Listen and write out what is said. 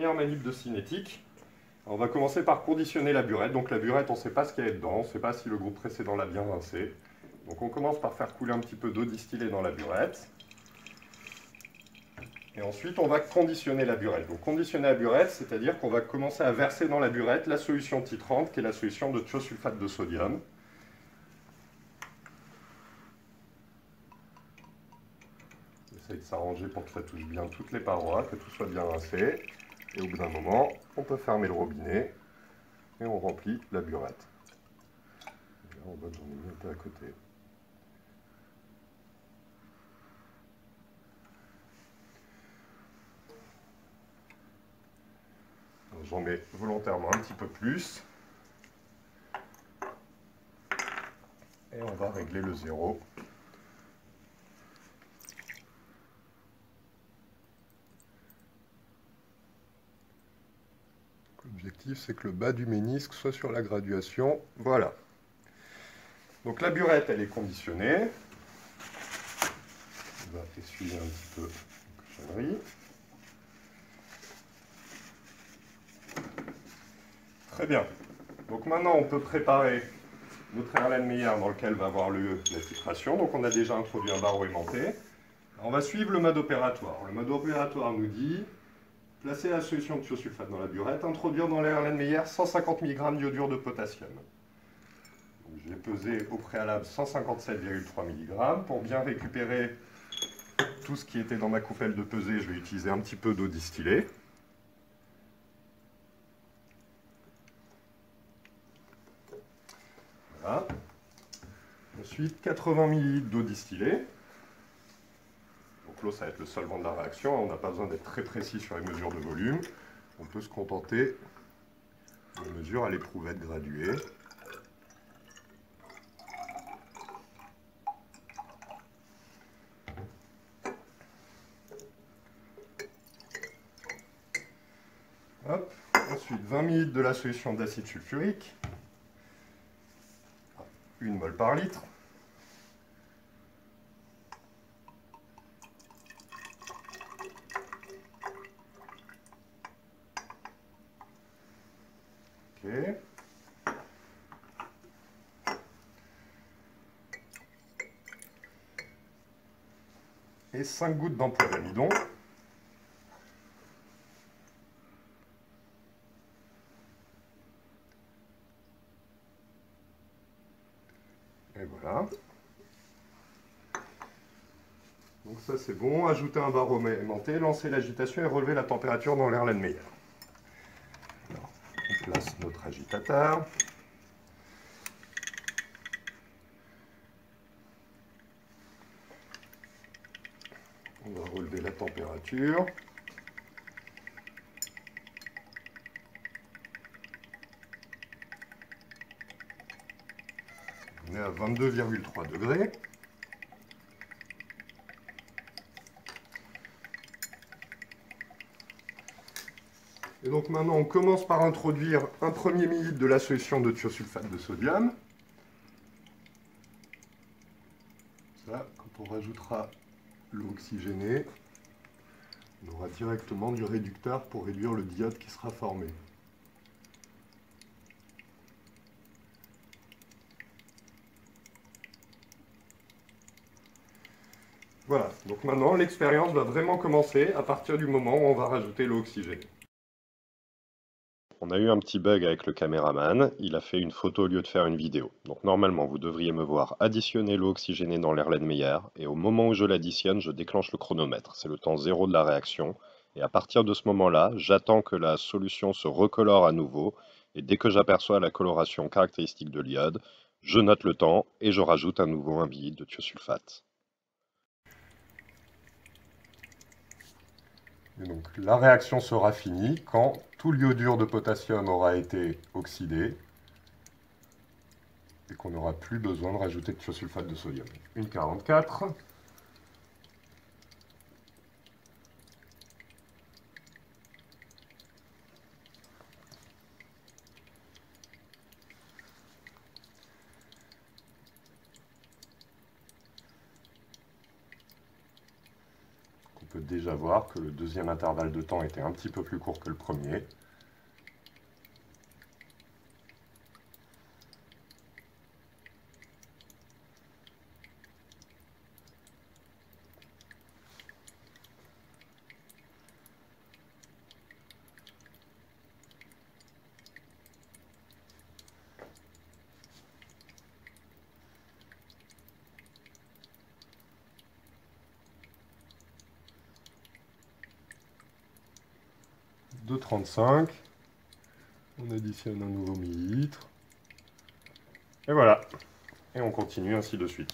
première manip de cinétique. On va commencer par conditionner la burette. Donc la burette, on ne sait pas ce qu'il y a dedans, on ne sait pas si le groupe précédent l'a bien rincé. Donc on commence par faire couler un petit peu d'eau distillée dans la burette. Et ensuite, on va conditionner la burette. Donc conditionner la burette, c'est-à-dire qu'on va commencer à verser dans la burette la solution titrante, qui est la solution de thiosulfate de sodium. On essaye de s'arranger pour que ça touche bien toutes les parois, que tout soit bien rincé. Et au bout d'un moment, on peut fermer le robinet et on remplit la burette. Et là, j'en ai mis un peu à côté. J'en mets volontairement un petit peu plus. Et on va régler le zéro. L'objectif, c'est que le bas du ménisque soit sur la graduation. Voilà. Donc la burette, elle est conditionnée. On va essuyer un petit peu la cochonnerie. Très bien. Donc maintenant, on peut préparer notre Erlenmeyer dans lequel va avoir lieu la titration. Donc on a déjà introduit un barreau aimanté. On va suivre le mode opératoire. Le mode opératoire nous dit placer la solution de thiosulfate dans la burette, introduire dans l'air Erlenmeyer 150 mg d'iodure de potassium. J'ai pesé au préalable 157,3 mg. Pour bien récupérer tout ce qui était dans ma coupelle de pesée, je vais utiliser un petit peu d'eau distillée. Voilà. Ensuite, 80 ml d'eau distillée. Donc l'eau, ça va être le solvant de la réaction. On n'a pas besoin d'être très précis sur les mesures de volume. On peut se contenter de mesures à l'éprouvette graduée. Hop. Ensuite, 20 ml de la solution d'acide sulfurique. 1 mol par litre. Ok. Et 5 gouttes d'emploi d'amidon. Et voilà. Donc ça c'est bon. Ajouter un barreau aimanté, lancer l'agitation et relever la température dans l'Erlenmeyer. On place notre agitateur. On va relever la température. On est à 22,3 degrés. Et donc maintenant, on commence par introduire un premier millilitre de la solution de thiosulfate de sodium. Ça, quand on rajoutera l'eau oxygénée, on aura directement du réducteur pour réduire le diode qui sera formé. Voilà, donc maintenant l'expérience va vraiment commencer à partir du moment où on va rajouter l'eau oxygénée. On a eu un petit bug avec le caméraman, il a fait une photo au lieu de faire une vidéo. Donc normalement vous devriez me voir additionner l'eau oxygénée dans l'Erlenmeyer et au moment où je l'additionne, je déclenche le chronomètre. C'est le temps zéro de la réaction et à partir de ce moment-là, j'attends que la solution se recolore à nouveau et dès que j'aperçois la coloration caractéristique de l'iode, je note le temps et je rajoute à nouveau un millilitre de thiosulfate. Et donc la réaction sera finie quand tout l'iodure de potassium aura été oxydé et qu'on n'aura plus besoin de rajouter de thiosulfate de sodium. 1,44. On peut déjà voir que le deuxième intervalle de temps était un petit peu plus court que le premier. De 35, on additionne un nouveau millilitre, et voilà, et on continue ainsi de suite.